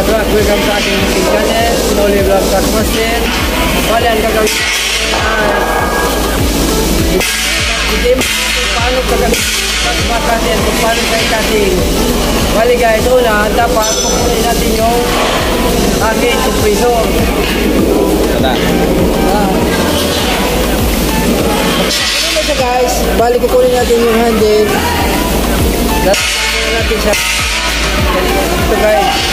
katulad, welcome sa ating YouTube channel, Noli Vlog Trackmaster. Bali, ang gagawin hindi mo paano gagawin trackmaster kung paano tayo cutting. Bali guys, una, dapat pupunin natin yung aking compressor. Ito guys, bali kukunin natin yung handle. Lalagyan natin siya. Ito guys.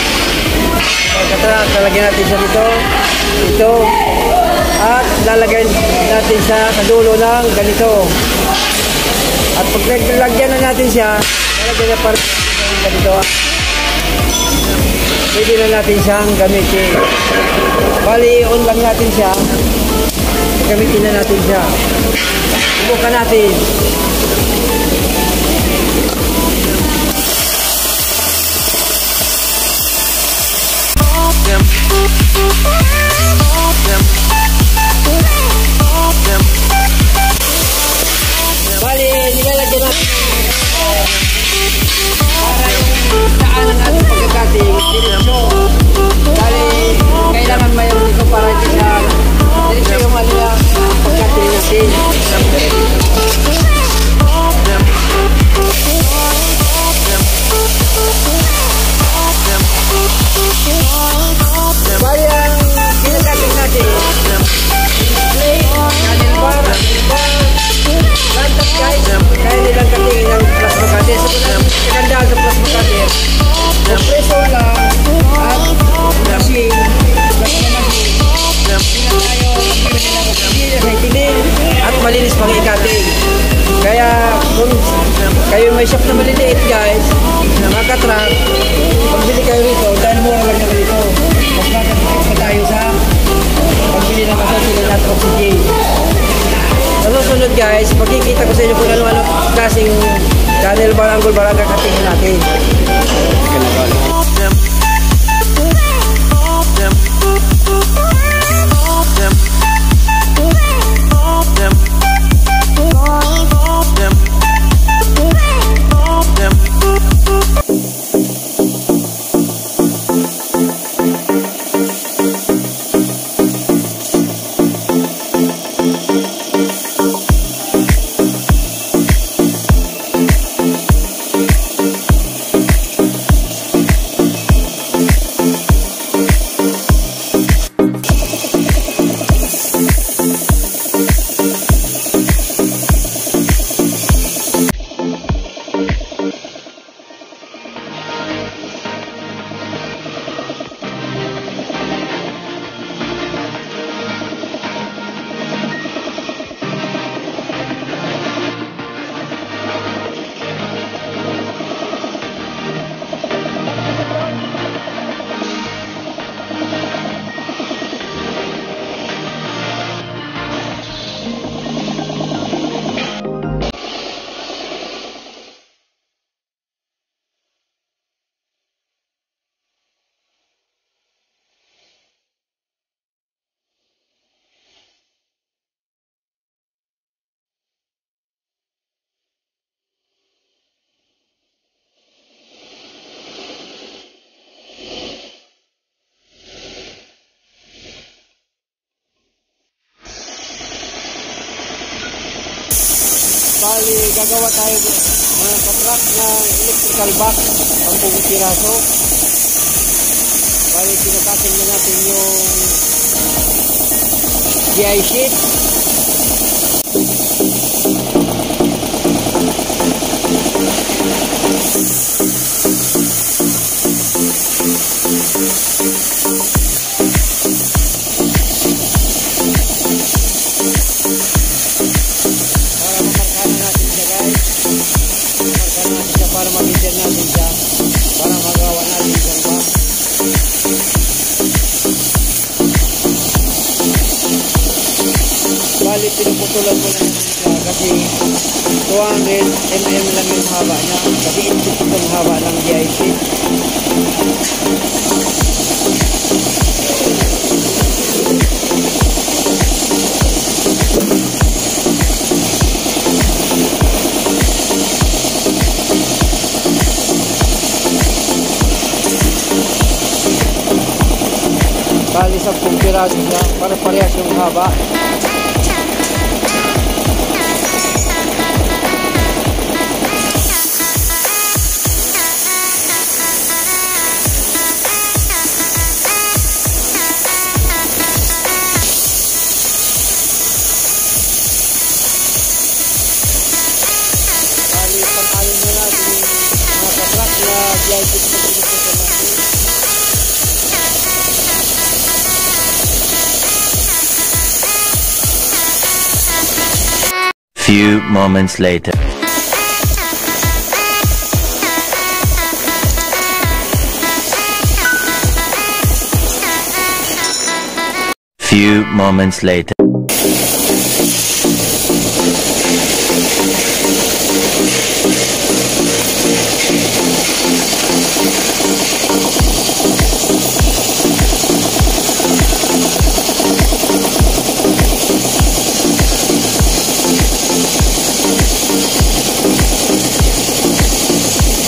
Lalagyan natin siya dito. Ito. At lalagyan natin siya sa dulo ng ganito. At pag naglagyan na natin siya, lalagyan na parang ganito. Pwede na natin siyang gamitin. Bali, on lang natin siya. Gamitin na natin siya. Subukan natin. Bali, nilalagyan natin para yung saan ang ating pagkakating diretsyo. Bali, kailangan mayroon dito para hindi siya diretsyo yung alila pagkakating natin. Bali, ang kinakating natin plate, channel bar, lantas guys, kaya nilang katingin ng plasma cutter. So, kagandaan sa plasma cutter, compressor lang at machine, plasma machine. Tingnan tayo, magpili sa itilin at malinis pang i-cutting. Kaya kung kayo may shop na maliliit guys, na makatrack, pagbili kayo rito, dahil mura lang naman ito. Mas makatipid pa tayo sa pagbili ng masasilan at oxygen. Sa susunod guys, magkikita ko sa inyo kung ano-ano klaseng channel bar, angle bar ang kakatingin natin. Bali, gagawa tayo mga katrack na electrical box ang buong piraso. Bali, kinakatin na natin yung GI sheet. Para mag-inter natin siya, para magawa natin siyang box. Bali, pinuputulan ko na siya kasi 200 mm lang yung haba niya. Kasi itong haba ng GI sheet. Bali 10 piraso siya para parehas yung haba. Bali pang-alin mo natin yung mga katrak na VIP na pinupusan natin. Few moments later. Few moments later.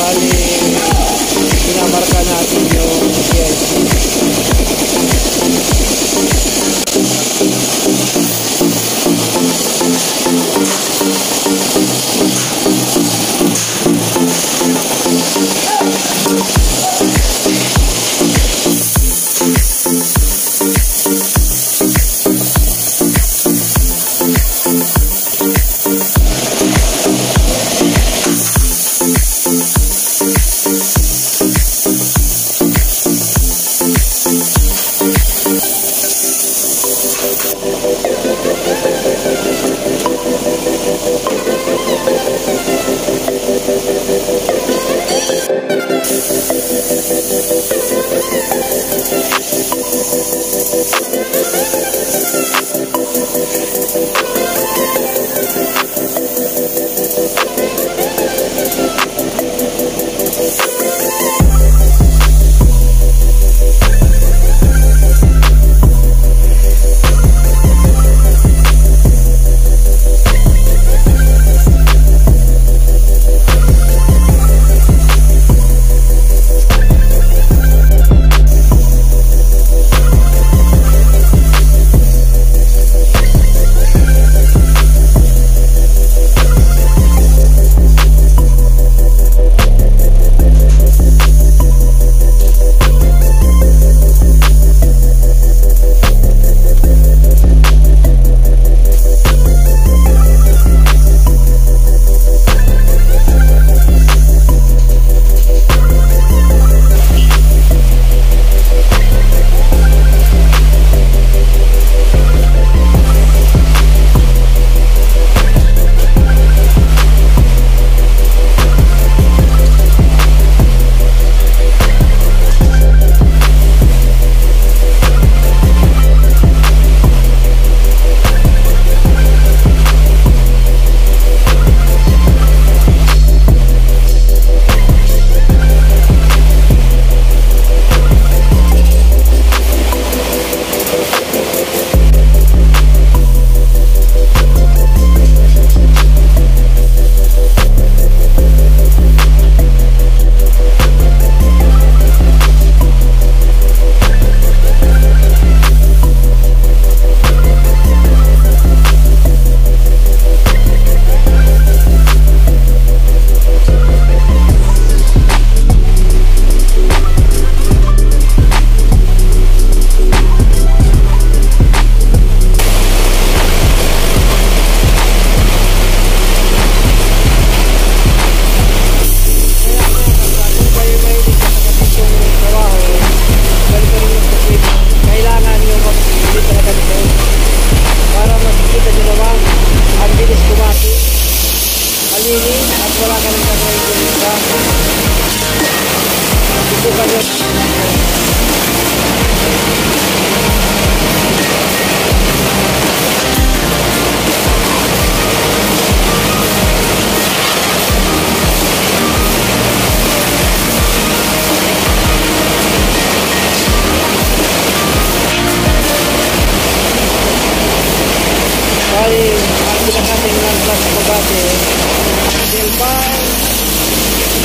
Bali, pinamarka natin yung PLC.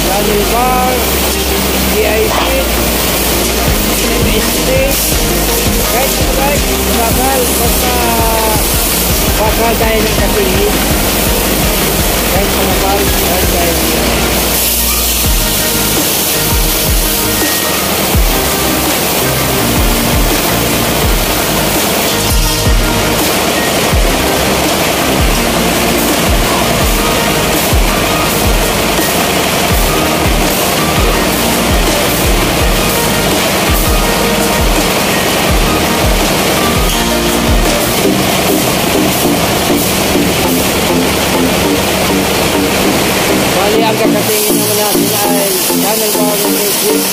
Channel bar, DIC, steak, guys, bakal, basta bakal tayo ng katingin. Kahit sa bakal, bakal tayo ng ang kakatingin naman natin ay channel bar ng music.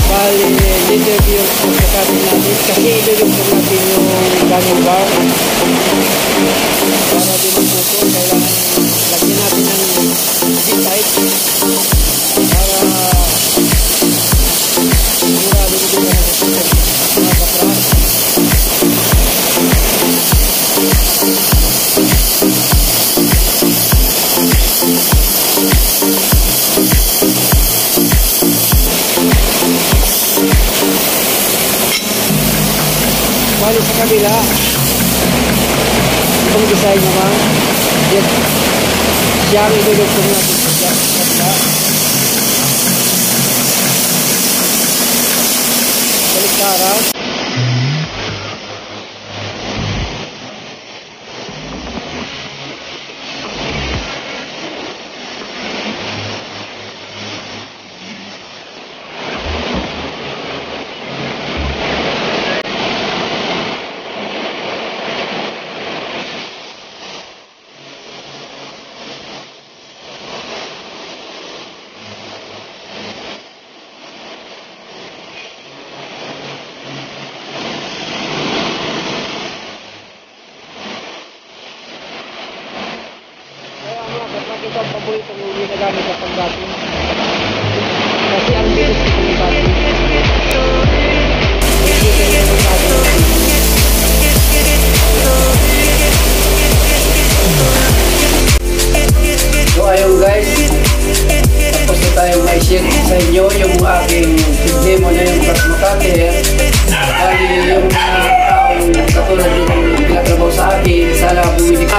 Bali, dito yung pagkakating natin kasi idulugtong natin yung channel bar para din ang puso. Kailangan lagyan natin ng D-type para sigurado dito na mga kapras. Bali sa kabila itong design naman siya ang idulugtong natin sa kabila. Baliktaran. Ito ang paboritong uli na gamit sa pagdating kasi ang bilis ko ng dating so ayun guys, tapos na tayo ma-share sa inyo yung aking demo na yung plasma cutter. Bali yung taong katulad yung pinatrabaho sa akin, sana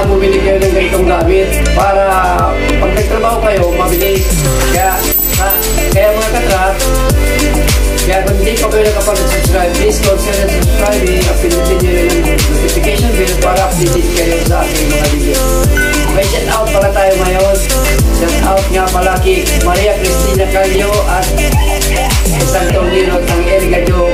bumili kayo ng ganitong gamit para pag nagtrabaho kayo, mabilis. Kaya mga katrat, kaya kung hindi pa kayo nakapag-subscribe, please consider subscribing at pinutin nyo yung notification bell para updated kayo sa aking mga video. May shout out pala tayo ngayon. Shout out nga pala kay Maria Cristina Calio at Santo Nino ng Ergadyo